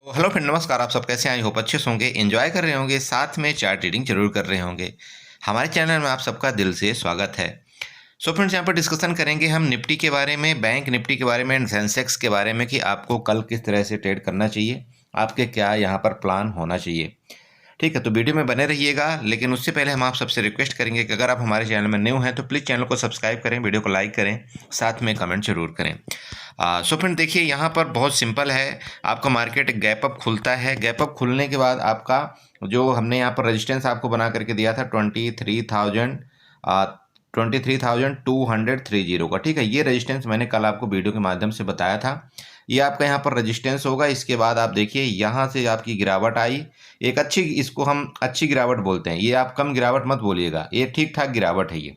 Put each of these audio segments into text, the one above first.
तो hello friend, नमस्कार। आप सब कैसे हैं? आई होप अच्छे से होंगे, एंजॉय कर रहे होंगे, साथ में चार्ट रीडिंग जरूर कर रहे होंगे। हमारे चैनल में आप सबका दिल से स्वागत है। सो फ्रेंड्स, यहाँ पर डिस्कशन करेंगे हम निफ्टी के बारे में, बैंक निफ्टी के बारे में एंड सेंसेक्स के बारे में कि आपको कल किस तरह से ट्रेड करना चाहिए, आपके क्या यहाँ पर प्लान होना चाहिए। ठीक है, तो वीडियो में बने रहिएगा। लेकिन उससे पहले हम आप सबसे रिक्वेस्ट करेंगे कि अगर आप हमारे चैनल में न्यू हैं तो प्लीज़ चैनल को सब्सक्राइब करें, वीडियो को लाइक करें, साथ में कमेंट जरूर करें। सो फ्रेंड देखिए, यहाँ पर बहुत सिंपल है। आपका मार्केट गैप अप खुलता है। गैप अप खुलने के बाद आपका जो हमने यहाँ पर रेजिस्टेंस आपको बना करके दिया था 23,230 का, ठीक है। ये रेजिस्टेंस मैंने कल आपको वीडियो के माध्यम से बताया था। ये आपका यहाँ पर रेजिस्टेंस होगा। इसके बाद आप देखिए यहाँ से आपकी गिरावट आई, एक अच्छी, इसको हम अच्छी गिरावट बोलते हैं। ये आप कम गिरावट मत बोलिएगा, ये ठीक ठाक गिरावट है ये।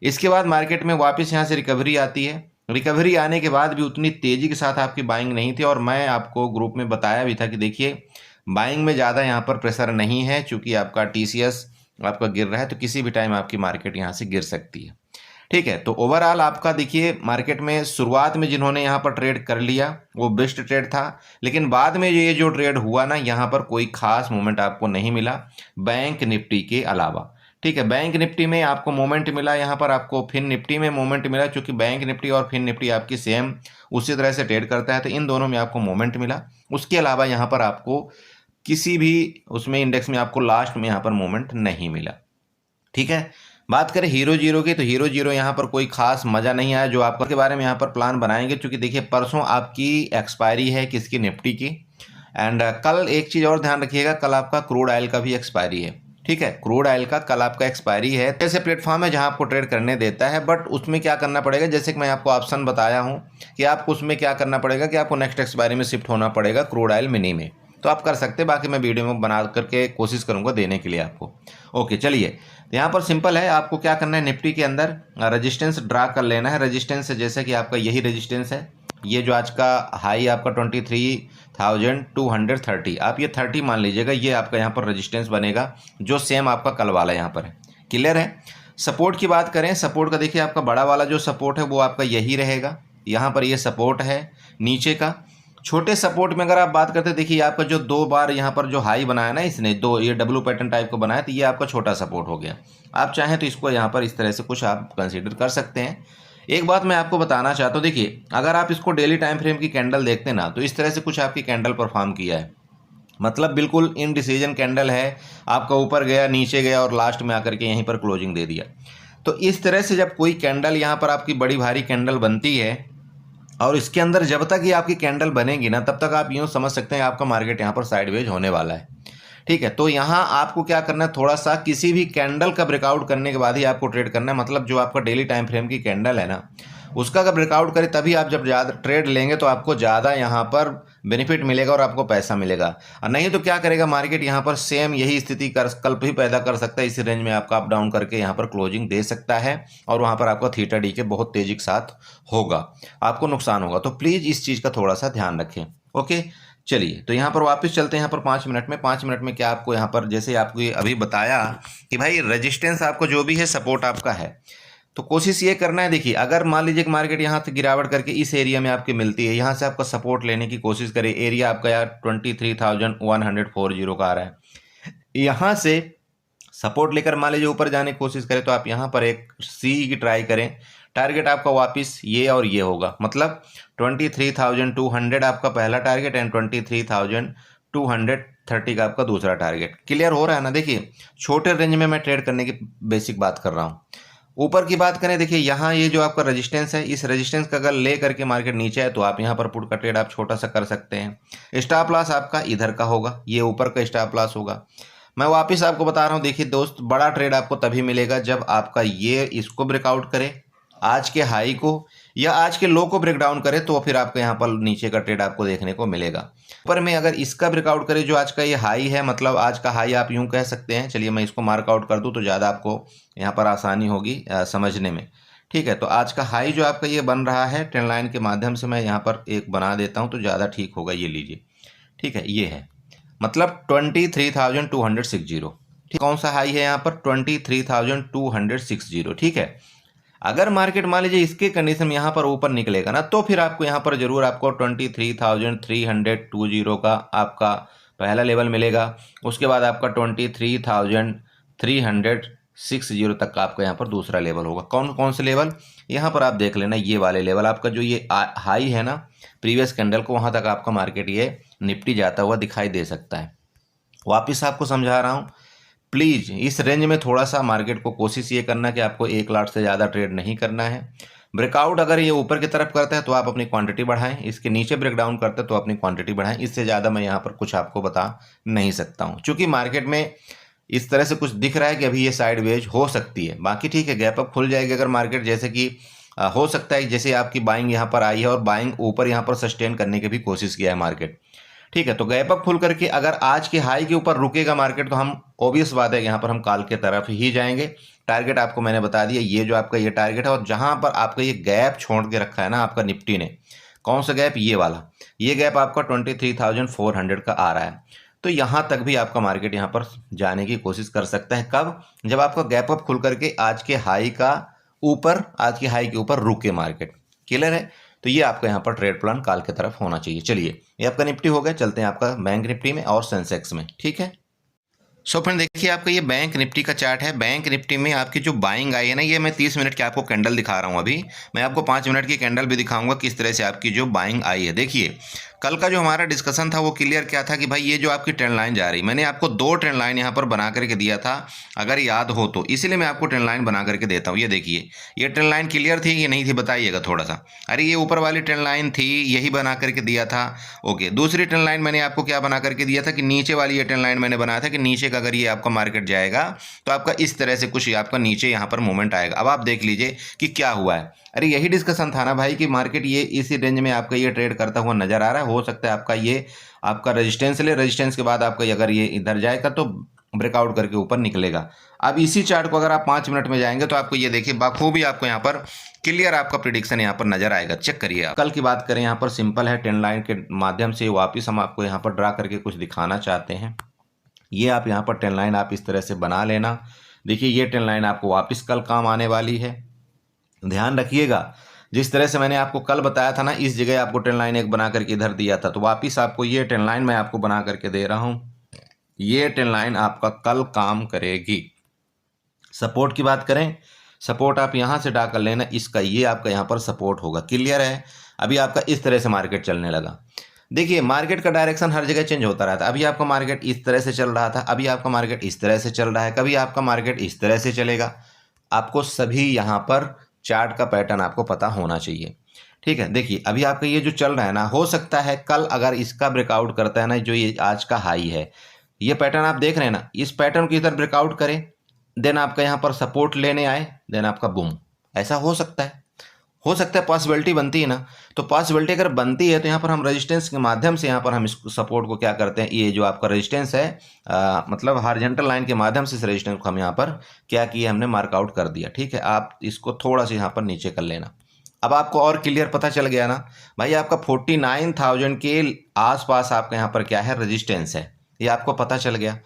इसके बाद मार्केट में वापस यहाँ से रिकवरी आती है। रिकवरी आने के बाद भी उतनी तेजी के साथ आपकी बाइंग नहीं थी, और मैं आपको ग्रुप में बताया भी था कि देखिए बाइंग में ज़्यादा यहाँ पर प्रेशर नहीं है, चूंकि आपका टीसीएस आपका गिर रहा है, तो किसी भी टाइम आपकी मार्केट यहाँ से गिर सकती है। ठीक है, तो ओवरऑल आपका देखिए मार्केट में शुरुआत में जिन्होंने यहाँ पर ट्रेड कर लिया वो बेस्ट ट्रेड था, लेकिन बाद में ये जो ट्रेड हुआ ना, यहाँ पर कोई खास मूवमेंट आपको नहीं मिला बैंक निफ्टी के अलावा। ठीक है, बैंक निफ्टी में आपको मोमेंट मिला, यहाँ पर आपको फिन निफ्टी में मोमेंट मिला, क्योंकि बैंक निफ्टी और फिन निफ्टी आपकी सेम उसी तरह से ट्रेड करता है, तो इन दोनों में आपको मोमेंट मिला। उसके अलावा यहाँ पर आपको किसी भी उसमें इंडेक्स में आपको लास्ट में यहाँ पर मोमेंट नहीं मिला। ठीक है, बात करें हीरो जीरो की, तो हीरो जीरो यहाँ पर कोई खास मजा नहीं आया। जो आपके बारे में यहाँ पर प्लान बनाएंगे, क्योंकि देखिए परसों आपकी एक्सपायरी है किसकी, निफ्टी की। एंड कल एक चीज़ और ध्यान रखिएगा, कल आपका क्रूड ऑयल का भी एक्सपायरी है। ठीक है, क्रूड ऑयल का कल आपका एक्सपायरी है। ऐसे प्लेटफॉर्म है जहां आपको ट्रेड करने देता है, बट उसमें क्या करना पड़ेगा, जैसे कि मैं आपको ऑप्शन बताया हूं कि आपको उसमें क्या करना पड़ेगा कि आपको नेक्स्ट एक्सपायरी में शिफ्ट होना पड़ेगा क्रूड ऑयल मिनी में। तो आप कर सकते हैं, बाकी मैं वीडियो में बना करके कोशिश करूंगा देने के लिए आपको। ओके, चलिए यहाँ पर सिंपल है, आपको क्या करना है, निफ्टी के अंदर रेजिस्टेंस ड्रा कर लेना है। रेजिस्टेंस जैसे कि आपका यही रेजिस्टेंस है, ये जो आज का हाई आपका 23,230, आप ये 30 मान लीजिएगा, ये आपका यहाँ पर रेजिस्टेंस बनेगा, जो सेम आपका कल वाला यहाँ पर है। क्लियर है। सपोर्ट की बात करें, सपोर्ट का देखिए आपका बड़ा वाला जो सपोर्ट है वो आपका यही रहेगा, यहाँ पर ये सपोर्ट है नीचे का। छोटे सपोर्ट में अगर आप बात करते हैं, देखिए आपका जो दो बार यहाँ पर जो हाई बनाया ना इसने, दो ये डब्लू पैटर्न टाइप को बनाया, तो ये आपका छोटा सपोर्ट हो गया। आप चाहें तो इसको यहाँ पर इस तरह से कुछ आप कंसीडर कर सकते हैं। एक बात मैं आपको बताना चाहता हूँ, देखिए अगर आप इसको डेली टाइम फ्रेम की कैंडल देखते ना, तो इस तरह से कुछ आपकी कैंडल परफॉर्म किया है, मतलब बिल्कुल इनडिसीजन कैंडल है। आपका ऊपर गया, नीचे गया, और लास्ट में आकर के यहीं पर क्लोजिंग दे दिया। तो इस तरह से जब कोई कैंडल यहाँ पर आपकी बड़ी भारी कैंडल बनती है, और इसके अंदर जब तक ये आपकी कैंडल बनेगी ना, तब तक आप यूँ समझ सकते हैं आपका मार्केट यहाँ पर साइडवेज होने वाला है। ठीक है, तो यहाँ आपको क्या करना है, थोड़ा सा किसी भी कैंडल का ब्रेकआउट करने के बाद ही आपको ट्रेड करना है। मतलब जो आपका डेली टाइम फ्रेम की कैंडल है ना, उसका अगर ब्रेकआउट करे तभी आप जब ज़्यादा ट्रेड लेंगे तो आपको ज़्यादा यहाँ पर बेनिफिट मिलेगा और आपको पैसा मिलेगा। और नहीं तो क्या करेगा मार्केट, यहाँ पर सेम यही स्थिति कल भी पैदा कर सकता है। इसी रेंज में आपका अप डाउन करके यहाँ पर क्लोजिंग दे सकता है, और वहाँ पर आपका थीटा डी के बहुत तेजी के साथ होगा, आपको नुकसान होगा। तो प्लीज़ इस चीज़ का थोड़ा सा ध्यान रखें। ओके, चलिए तो यहाँ पर वापस चलते हैं। यहाँ पर 5 मिनट में, 5 मिनट में क्या आपको यहाँ पर, जैसे आपको ये अभी बताया कि भाई रेजिस्टेंस आपको जो भी है, सपोर्ट आपका है, तो कोशिश ये करना है। देखिए अगर मान लीजिए कि मार्केट यहाँ से गिरावट करके इस एरिया में आपकी मिलती है, यहाँ से आपका सपोर्ट लेने की कोशिश करें। एरिया आपका यार 23,140 का आ रहा है, यहाँ से सपोर्ट लेकर मान लीजिए ऊपर जाने की कोशिश करें, तो आप यहाँ पर एक सी की ट्राई करें। टारगेट आपका वापस ये और ये होगा, मतलब 23,200 आपका पहला टारगेट एंड 23,230 का आपका दूसरा टारगेट। क्लियर हो रहा है ना। देखिए छोटे रेंज में मैं ट्रेड करने की बेसिक बात कर रहा हूँ। ऊपर की बात करें, देखिए यहाँ ये जो आपका रेजिस्टेंस है, इस रेजिस्टेंस का अगर ले करके मार्केट नीचे है, तो आप यहाँ पर पुट का ट्रेड आप छोटा सा कर सकते हैं। स्टॉप लॉस आपका इधर का होगा, ये ऊपर का स्टॉप लॉस होगा। मैं वापस आपको बता रहा हूँ, देखिए दोस्त, बड़ा ट्रेड आपको तभी मिलेगा जब आपका ये इसको ब्रेकआउट करे, आज के हाई को या आज के लो को ब्रेक डाउन करे, तो फिर आपको यहाँ पर नीचे का ट्रेड आपको देखने को मिलेगा। ऊपर में अगर इसका ब्रेकआउट करे, जो आज का ये हाई है, मतलब आज का हाई आप यूं कह सकते हैं। चलिए मैं इसको मार्कआउट कर दूं तो ज़्यादा आपको यहाँ पर आसानी होगी समझने में। ठीक है, तो आज का हाई जो आपका ये बन रहा है, ट्रेंड लाइन के माध्यम से मैं यहाँ पर एक बना देता हूँ तो ज़्यादा ठीक होगा। ये लीजिए, ठीक है, ये है मतलब 23,260। ठीक, कौन सा हाई है यहाँ पर, 23,260। ठीक है, अगर मार्केट मान लीजिए इसके कंडीशन में यहाँ पर ऊपर निकलेगा ना, तो फिर आपको यहाँ पर जरूर आपको 23,320 का आपका पहला लेवल मिलेगा। उसके बाद आपका 23,360 तक का आपका यहाँ पर दूसरा लेवल होगा। कौन कौन से लेवल, यहाँ पर आप देख लेना, ये वाले लेवल आपका जो ये हाई है ना प्रीवियस कैंडल को, वहाँ तक आपका मार्केट ये निफ्टी जाता हुआ दिखाई दे सकता है। वापस आपको समझा रहा हूँ, प्लीज़ इस रेंज में थोड़ा सा मार्केट को कोशिश ये करना कि आपको 1 लाख से ज़्यादा ट्रेड नहीं करना है। ब्रेकआउट अगर ये ऊपर की तरफ करता है तो आप अपनी क्वांटिटी बढ़ाएं, इसके नीचे ब्रेकडाउन करते हैं तो अपनी क्वांटिटी बढ़ाएं। इससे ज़्यादा मैं यहाँ पर कुछ आपको बता नहीं सकता हूँ, क्योंकि मार्केट में इस तरह से कुछ दिख रहा है कि अभी ये साइडवेज हो सकती है। बाकी ठीक है, गैप अप खुल जाएगी अगर मार्केट, जैसे कि हो सकता है जैसे आपकी बाइंग यहाँ पर आई है और बाइंग ऊपर यहाँ पर सस्टेन करने की भी कोशिश किया है मार्केट, ठीक है। तो गैप अप खुल करके अगर आज के हाई के ऊपर रुकेगा मार्केट, तो हम ऑब्वियस बात है यहाँ पर हम काल के तरफ ही जाएंगे। टारगेट आपको मैंने बता दिया, ये जो आपका ये टारगेट है, और जहां पर आपका ये गैप छोड़ के रखा है ना आपका निफ्टी ने, कौन सा गैप, ये वाला, ये गैप आपका 23,400 का आ रहा है। तो यहां तक भी आपका मार्केट यहां पर जाने की कोशिश कर सकता है। कब, जब आपका गैप अप खुल करके आज के हाई के ऊपर रुके मार्केट। क्लियर है? तो ये आपका यहाँ पर ट्रेड प्लान काल की तरफ होना चाहिए। चलिए, ये आपका निफ्टी हो गया, चलते हैं आपका बैंक निफ्टी में और सेंसेक्स में, ठीक है। सो फ्रेंड देखिए, आपका ये बैंक निफ्टी का चार्ट है। बैंक निफ्टी में आपकी जो बाइंग आई है ना, ये मैं 30 मिनट की आपको कैंडल दिखा रहा हूँ। अभी मैं आपको 5 मिनट की कैंडल भी दिखाऊंगा किस तरह से आपकी जो बाइंग आई है। देखिए, कल का जो हमारा डिस्कशन था वो क्लियर क्या था कि भाई ये जो आपकी ट्रेंड लाइन जा रही, मैंने आपको 2 ट्रेंड लाइन यहाँ पर बना करके दिया था अगर याद हो तो, इसीलिए मैं आपको ट्रेंड लाइन बना करके देता हूँ। ये देखिए, ये ट्रेंड लाइन क्लियर थी कि नहीं थी, बताइएगा थोड़ा सा। अरे ये ऊपर वाली ट्रेंड लाइन थी, यही बना करके दिया था। ओके, दूसरी ट्रेंड लाइन मैंने आपको क्या बना करके दिया था कि नीचे वाली ये ट्रेंड लाइन मैंने बनाया था कि नीचे का अगर ये आपका मार्केट जाएगा तो आपका इस तरह से कुछ आपका नीचे यहाँ पर मूवमेंट आएगा। अब आप देख लीजिए कि क्या हुआ है। अरे यही डिस्कशन था ना भाई कि मार्केट ये इसी रेंज में आपका ये ट्रेड करता हुआ नजर आ रहा है। हो सकता है आपका ये आपका रेजिस्टेंस ले, रेजिस्टेंस के बाद आपका अगर ये इधर जाएगा तो ब्रेकआउट करके ऊपर निकलेगा। अब इसी चार्ट को अगर आप 5 मिनट में जाएंगे तो आपको ये देखिए बखूबी आपको यहाँ पर क्लियर आपका प्रिडिक्शन यहाँ पर नजर आएगा। चेक करिए आप। कल की बात करें, यहाँ पर सिंपल है, ट्रेंड लाइन के माध्यम से वापिस हम आपको यहाँ पर ड्रा करके कुछ दिखाना चाहते हैं। ये आप यहाँ पर ट्रेंड लाइन आप इस तरह से बना लेना। देखिए, ये ट्रेंड लाइन आपको वापस कल काम आने वाली है। ध्यान रखिएगा, जिस तरह से मैंने आपको कल बताया था ना, इस जगह आपको ट्रेंड लाइन एक बना करके इधर दिया था, तो वापस आपको ये ट्रेंड लाइन मैं आपको बना करके दे रहा हूँ। ये ट्रेंड लाइन आपका कल काम करेगी। सपोर्ट की बात करें, सपोर्ट आप यहाँ से ड्रा कर लेना, इसका ये आपका यहाँ पर सपोर्ट होगा। क्लियर है? अभी आपका इस तरह से मार्केट चलने लगा। देखिए, मार्केट का डायरेक्शन हर जगह चेंज होता रहता है। अभी आपका मार्केट इस तरह से चल रहा था, अभी आपका मार्केट इस तरह से चल रहा है, कभी आपका मार्केट इस तरह से चलेगा। आपको सभी यहाँ पर चार्ट का पैटर्न आपको पता होना चाहिए, ठीक है। देखिए, अभी आपका ये जो चल रहा है ना, हो सकता है कल अगर इसका ब्रेकआउट करता है ना, जो ये आज का हाई है, ये पैटर्न आप देख रहे हैं ना, इस पैटर्न की इधर ब्रेकआउट करे, देन आपका यहाँ पर सपोर्ट लेने आए, देन आपका बूम, ऐसा हो सकता है। पॉसिबिलिटी बनती है ना। तो पॉसिबिलिटी अगर बनती है तो यहाँ पर हम रेजिस्टेंस के माध्यम से यहाँ पर हम इस सपोर्ट को क्या करते हैं, ये जो आपका रेजिस्टेंस है मतलब हॉरिजॉन्टल लाइन के माध्यम से इस रेजिस्टेंस को हम यहाँ पर क्या किया, हमने मार्कआउट कर दिया, ठीक है। आप इसको थोड़ा सा यहाँ पर नीचे कर लेना। अब आपको और क्लियर पता चल गया ना भाई, आपका 49,000 के आसपास आपका यहाँ पर क्या है, रेजिस्टेंस है, ये आपको पता चल गया।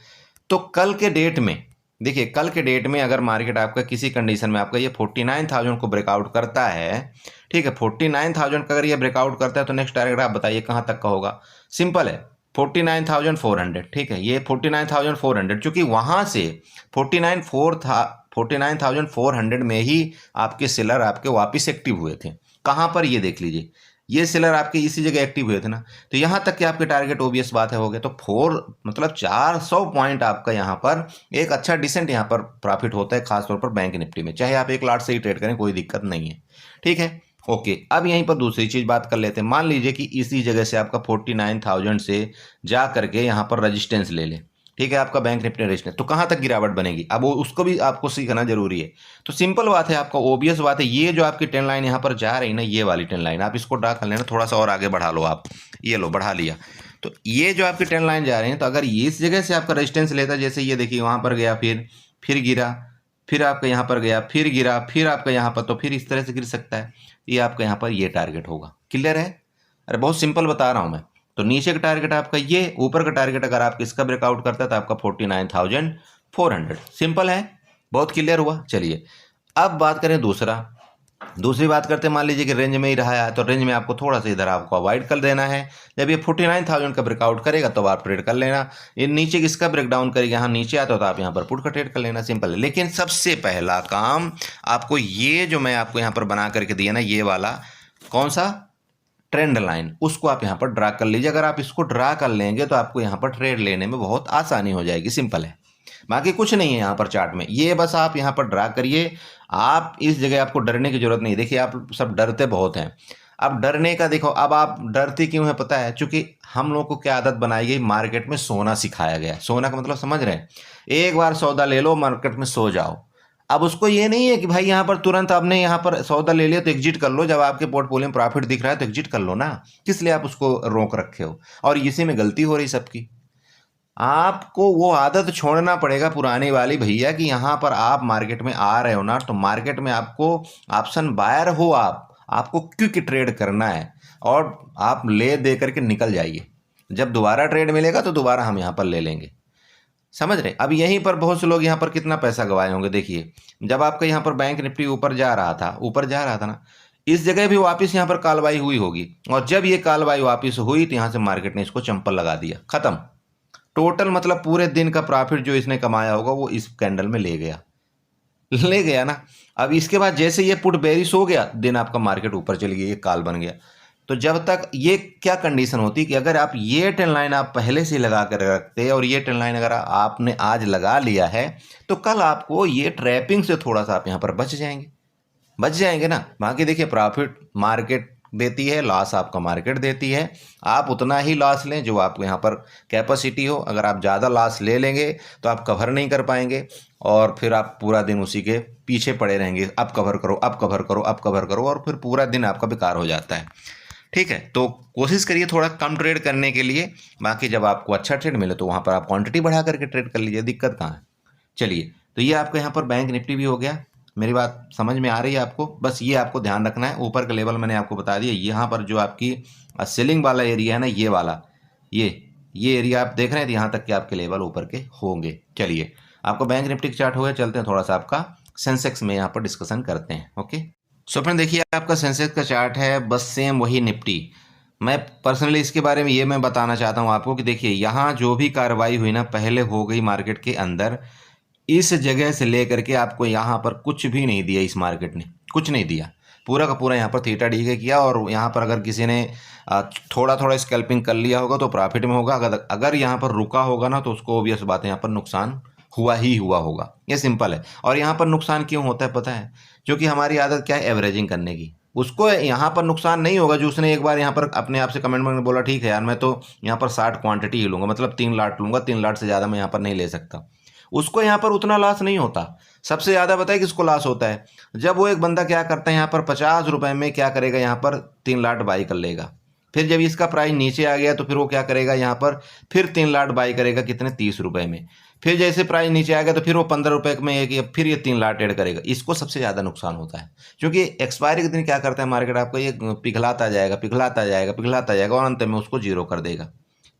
तो कल के डेट में देखिए, कल के डेट में अगर मार्केट आपका किसी कंडीशन में आपका ये 49,000 को ब्रेकआउट करता है, ठीक है, 49,000 का अगर ये ब्रेकआउट करता है तो नेक्स्ट टारगेट आप बताइए कहाँ तक का होगा। सिंपल है, 49,400, ठीक है। ये 49,400, चूंकि वहाँ से 49,400 में ही आपके सेलर आपके वापस एक्टिव हुए थे। कहाँ पर, ये देख लीजिए, ये सेलर आपके इसी जगह एक्टिव हुए थे ना। तो यहाँ तक के आपके टारगेट ओबियस बात है हो गए। तो 400 पॉइंट आपका यहाँ पर एक अच्छा डिसेंट यहाँ पर प्रॉफिट होता है, खासतौर पर बैंक निफ्टी में। चाहे आप 1 लाख से ही ट्रेड करें, कोई दिक्कत नहीं है, ठीक है। ओके, अब यहीं पर दूसरी चीज बात कर लेते हैं। मान लीजिए कि इसी जगह से आपका 49,000 से जा करके यहाँ पर रेजिस्टेंस ले ले, ठीक है, आपका बैंक निफ्टी रेजिस्टेंस, तो कहाँ तक गिरावट बनेगी, अब वो उसको भी आपको सीखना जरूरी है। तो सिंपल बात है, आपका ओबियस बात है, ये जो आपकी ट्रेंड लाइन यहाँ पर जा रही ना, ये वाली ट्रेंड लाइन आप इसको ड्रा कर लेना, थोड़ा सा और आगे बढ़ा लो आप, ये लो बढ़ा लिया। तो ये जो आपकी ट्रेंड लाइन जा रही है, तो अगर ये इस जगह से आपका रेजिस्टेंस लेता, जैसे ये देखिए वहां पर गया, फिर गिरा, फिर आपका यहाँ पर गया, फिर गिरा, फिर आपका यहाँ पर, तो फिर इस तरह से गिर सकता है। ये आपका यहाँ पर ये टारगेट होगा। क्लियर है? अरे बहुत सिंपल बता रहा हूं मैं। तो नीचे का टारगेट आपका ये, ऊपर का टारगेट अगर आप इसका ब्रेकआउट करता है तो आपका 49,400। सिंपल है, बहुत क्लियर हुआ। चलिए अब बात करें दूसरा, दूसरी बात करते हैं, मान लीजिए कि रेंज में ही रहा है तो रेंज में आपको थोड़ा सा इधर आपको अवॉइड कर देना है। जब ये 49,000 का ब्रेकआउट करेगा तो आप ट्रेड कर लेना। ये नीचे किसका ब्रेकडाउन करेगा, यहाँ नीचे आता तो आप यहाँ पर पुट का ट्रेड कर लेना, सिंपल है। लेकिन सबसे पहला काम आपको ये जो मैं आपको यहाँ पर बना करके दिया ना, ये वाला कौन सा ट्रेंड लाइन, उसको आप यहाँ पर ड्रा कर लीजिए। अगर आप इसको ड्रा कर लेंगे तो आपको यहाँ पर ट्रेड लेने में बहुत आसानी हो जाएगी, सिंपल है। बाकी कुछ नहीं है यहाँ पर चार्ट में, ये बस आप यहाँ पर ड्रा करिए। आप इस जगह आपको डरने की जरूरत नहीं। देखिए आप सब डरते बहुत हैं। अब डरने का देखो, अब आप डरते क्यों है पता है, क्योंकि हम लोग को क्या आदत बनाई गई, मार्केट में सोना सिखाया गया। सोना का मतलब समझ रहे हैं, एक बार सौदा ले लो मार्केट में सो जाओ। अब उसको ये नहीं है कि भाई यहाँ पर तुरंत आपने यहाँ पर सौदा ले लिया तो एग्जिट कर लो, जब आपके पोर्टफोलियो में प्रॉफिट दिख रहा है तो एग्जिट कर लो ना, किस लिए आप उसको रोक रखे हो। और इसी में गलती हो रही सबकी। आपको वो आदत छोड़ना पड़ेगा पुरानी वाली भैया, कि यहाँ पर आप मार्केट में आ रहे हो ना, तो मार्केट में आपको ऑप्शन बायर हो, आपको क्विक ट्रेड करना है और आप ले दे करके निकल जाइए। जब दोबारा ट्रेड मिलेगा तो दोबारा हम यहाँ पर ले लेंगे, समझ रहे। अब यहीं पर बहुत से लोग यहाँ पर कितना पैसा गवाए होंगे। देखिए जब आपका यहाँ पर बैंक निफ्टी ऊपर जा रहा था ना, इस जगह भी वापस यहाँ पर कालबाई हुई होगी, और जब ये कालबाई वापस हुई तो यहाँ से मार्केट ने इसको चंपल लगा दिया, खत्म। टोटल मतलब पूरे दिन का प्रॉफिट जो इसने कमाया होगा वो इस कैंडल में ले गया ना। अब इसके बाद जैसे ये पुट बेरिश हो गया, दिन आपका मार्केट ऊपर चली गई, ये काल बन गया। तो जब तक ये क्या कंडीशन होती कि अगर आप ये ट्रेंड लाइन आप पहले से लगा कर रखते और ये ट्रेंड लाइन अगर आपने आज लगा लिया है तो कल आपको ये ट्रैपिंग से थोड़ा सा आप यहाँ पर बच जाएंगे ना। बाकी देखिए प्रॉफिट मार्केट देती है, लॉस आपका मार्केट देती है। आप उतना ही लॉस लें जो आपको यहाँ पर कैपेसिटी हो। अगर आप ज़्यादा लॉस ले लेंगे तो आप कवर नहीं कर पाएंगे और फिर आप पूरा दिन उसी के पीछे पड़े रहेंगे, अब कवर करो, अब कवर करो, अब कवर करो, और फिर पूरा दिन आपका बेकार हो जाता है। ठीक है, तो कोशिश करिए थोड़ा कम ट्रेड करने के लिए। बाकी जब आपको अच्छा ट्रेड मिले तो वहाँ पर आप क्वांटिटी बढ़ा करके ट्रेड कर लीजिए, दिक्कत कहाँ है। चलिए, तो ये आपका यहाँ पर बैंक निफ्टी भी हो गया। मेरी बात समझ में आ रही है आपको। बस ये आपको ध्यान रखना है, ऊपर का लेवल मैंने आपको बता दिया। यहाँ पर जो आपकी सेलिंग वाला एरिया है ना, ये वाला ये एरिया आप देख रहे हैं, तो यहाँ तक के आपके लेवल ऊपर के होंगे। चलिए, आपको बैंक निफ्टी का चार्ट हो गया। चलते हैं थोड़ा सा आपका सेंसेक्स में यहाँ पर डिस्कशन करते हैं। ओके, सो फ्रेंड देखिए आपका सेंसेक्स का चार्ट है, बस सेम वही निफ्टी। मैं पर्सनली इसके बारे में ये मैं बताना चाहता हूँ आपको कि देखिए यहाँ जो भी कार्रवाई हुई ना पहले हो गई मार्केट के अंदर, इस जगह से लेकर के आपको यहाँ पर कुछ भी नहीं दिया, इस मार्केट ने कुछ नहीं दिया, पूरा का पूरा यहाँ पर थीटा डी के किया। और यहाँ पर अगर किसी ने थोड़ा थोड़ा स्कैल्पिंग कर लिया होगा तो प्रॉफिट में होगा, अगर यहाँ पर रुका होगा ना तो उसको ऑब्वियस बात है यहाँ पर नुकसान हुआ होगा। ये सिंपल है। और यहाँ पर नुकसान क्यों होता है पता है, क्योंकि हमारी आदत क्या है, एवरेजिंग करने की। उसको यहाँ पर नुकसान नहीं होगा जो उसने एक बार यहाँ पर अपने आप से कमेंट में बोला ठीक है यार मैं तो यहाँ पर 60 क्वांटिटी ही लूँगा, मतलब 3 लाट लूँगा, 3 लाट से ज़्यादा मैं यहाँ पर नहीं ले सकता। उसको यहाँ पर उतना लॉस नहीं होता। सबसे ज़्यादा बताए किसको लॉस होता है, जब वो एक बंदा क्या करता है यहाँ पर 50 रुपये में क्या करेगा, यहाँ पर 3 लाट बाई कर लेगा। फिर जब इसका प्राइस नीचे आ गया तो फिर वो क्या करेगा, यहाँ पर फिर 3 लाट बाई करेगा, कितने 30 रुपये में। फिर जैसे प्राइस नीचे आ गया तो फिर वो 15 रुपये में एक फिर ये 3 लाट ऐड करेगा। इसको सबसे ज़्यादा नुकसान होता है, क्योंकि एक्सपायरी के दिन क्या करता है मार्केट, आपको ये पिघलाता जाएगा और अंत में उसको जीरो कर देगा।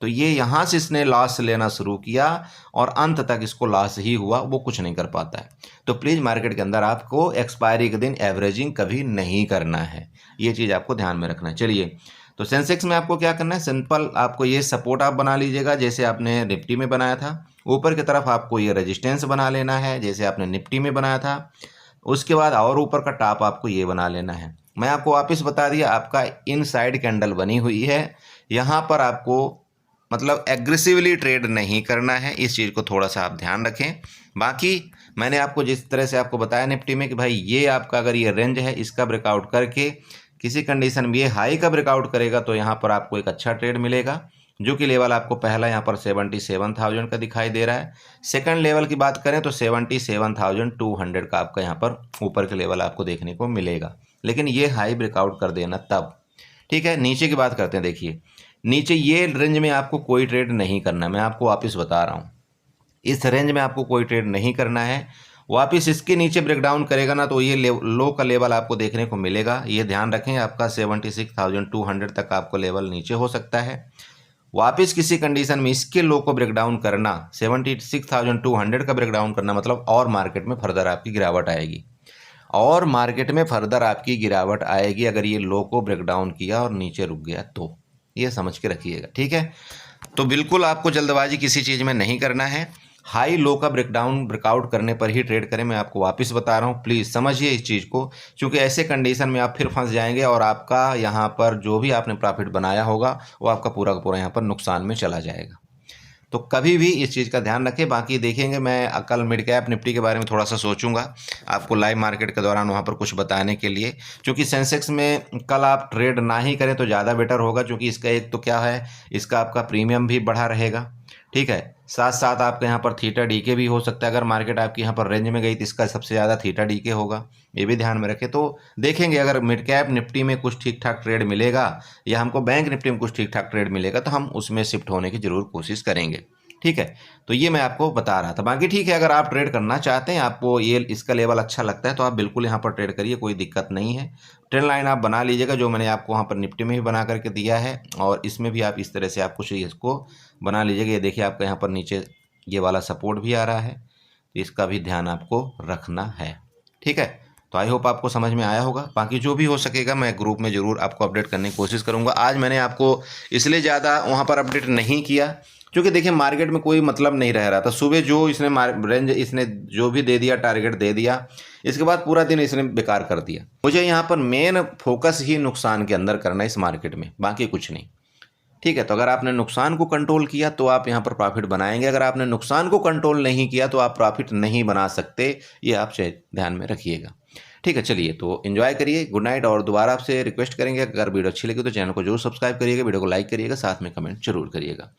तो ये यहाँ से इसने लॉस लेना शुरू किया और अंत तक इसको लॉस ही हुआ, वो कुछ नहीं कर पाता है। तो प्लीज़ मार्केट के अंदर आपको एक्सपायरी के दिन एवरेजिंग कभी नहीं करना है, ये चीज़ आपको ध्यान में रखना है। चलिए, तो सेंसेक्स में आपको क्या करना है, सिंपल आपको ये सपोर्ट आप बना लीजिएगा जैसे आपने निफ्टी में बनाया था। ऊपर की तरफ आपको ये रेजिस्टेंस बना लेना है जैसे आपने निफ्टी में बनाया था। उसके बाद और ऊपर का टॉप आपको ये बना लेना है। मैं आपको वापस बता दिया, आपका इनसाइड कैंडल बनी हुई है। यहाँ पर आपको मतलब एग्रेसिवली ट्रेड नहीं करना है, इस चीज़ को थोड़ा सा आप ध्यान रखें। बाकी मैंने आपको जिस तरह से आपको बताया निफ्टी में कि भाई ये आपका अगर ये रेंज है इसका ब्रेकआउट करके किसी कंडीशन में ये हाई का ब्रेकआउट करेगा तो यहाँ पर आपको एक अच्छा ट्रेड मिलेगा, जो कि लेवल आपको पहला यहाँ पर 77,000 का दिखाई दे रहा है। सेकंड लेवल की बात करें तो 77,200 का आपका यहाँ पर ऊपर के लेवल आपको देखने को मिलेगा, लेकिन ये हाई ब्रेकआउट कर देना तब। ठीक है, नीचे की बात करते हैं। देखिए नीचे ये रेंज में आपको कोई ट्रेड नहीं करना है, मैं आपको वापस बता रहा हूँ, इस रेंज में आपको कोई ट्रेड नहीं करना है। वापस इसके नीचे ब्रेकडाउन करेगा ना तो ये लो का लेवल आपको देखने को मिलेगा, ये ध्यान रखें। आपका 76,200 तक आपको लेवल नीचे हो सकता है। वापस किसी कंडीशन में इसके लो को ब्रेकडाउन करना, 76,200 का ब्रेकडाउन करना, मतलब और मार्केट में फर्दर आपकी गिरावट आएगी। और मार्केट में फर्दर आपकी गिरावट आएगी अगर ये लो को ब्रेक डाउन किया और नीचे रुक गया तो, ये समझ के रखिएगा, ठीक है। तो बिल्कुल आपको जल्दबाजी किसी चीज़ में नहीं करना है। हाई लो का ब्रेकआउट करने पर ही ट्रेड करें। मैं आपको वापस बता रहा हूँ, प्लीज़ समझिए इस चीज़ को, क्योंकि ऐसे कंडीशन में आप फिर फंस जाएंगे और आपका यहाँ पर जो भी आपने प्रॉफिट बनाया होगा वो आपका पूरा का पूरा यहाँ पर नुकसान में चला जाएगा। तो कभी भी इस चीज़ का ध्यान रखें। बाकी देखेंगे, मैं कल मिड कैप निफ्टी के बारे में थोड़ा सा सोचूंगा आपको लाइव मार्केट के दौरान वहाँ पर कुछ बताने के लिए, क्योंकि सेंसेक्स में कल आप ट्रेड ना ही करें तो ज़्यादा बेटर होगा, क्योंकि इसका एक तो क्या है, इसका आपका प्रीमियम भी बढ़ा रहेगा, ठीक है। साथ साथ आपके यहाँ पर थीटा डी के भी हो सकता है। अगर मार्केट आपकी यहाँ पर रेंज में गई तो इसका सबसे ज़्यादा थीटा डी के होगा, ये भी ध्यान में रखें। तो देखेंगे अगर मिड कैप निफ्टी में कुछ ठीक ठाक ट्रेड मिलेगा या हमको बैंक निफ्टी में कुछ ठीक ठाक ट्रेड मिलेगा तो हम उसमें शिफ्ट होने की ज़रूर कोशिश करेंगे, ठीक है। तो ये मैं आपको बता रहा था। बाकी ठीक है, अगर आप ट्रेड करना चाहते हैं, आपको ये इसका लेवल अच्छा लगता है तो आप बिल्कुल यहाँ पर ट्रेड करिए, कोई दिक्कत नहीं है। ट्रेंड लाइन आप बना लीजिएगा जो मैंने आपको वहाँ पर निफ्टी में भी बना करके दिया है, और इसमें भी आप इस तरह से आप कुछ इसको बना लीजिएगा। ये देखिए आपका यहाँ पर नीचे ये वाला सपोर्ट भी आ रहा है, तो इसका भी ध्यान आपको रखना है, ठीक है। तो आई होप आपको समझ में आया होगा। बाकी जो भी हो सकेगा मैं ग्रुप में ज़रूर आपको अपडेट करने की कोशिश करूँगा। आज मैंने आपको इसलिए ज़्यादा वहाँ पर अपडेट नहीं किया क्योंकि देखिए मार्केट में कोई मतलब नहीं रह रहा था। सुबह जो इसने रेंज इसने जो भी दे दिया, टारगेट दे दिया, इसके बाद पूरा दिन इसने बेकार कर दिया। मुझे यहाँ पर मेन फोकस ही नुकसान के अंदर करना है इस मार्केट में, बाकी कुछ नहीं, ठीक है। तो अगर आपने नुकसान को कंट्रोल किया तो आप यहाँ पर प्रॉफिट बनाएंगे, अगर आपने नुकसान को कंट्रोल नहीं किया तो आप प्रॉफिट नहीं बना सकते, ये आप ध्यान में रखिएगा, ठीक है। चलिए तो एंजॉय करिए, गुड नाइट। और दोबारा आपसे रिक्वेस्ट करेंगे अगर वीडियो अच्छी लगी तो चैनल को जरूर सब्सक्राइब करिएगा, वीडियो को लाइक करिएगा, साथ में कमेंट जरूर करिएगा।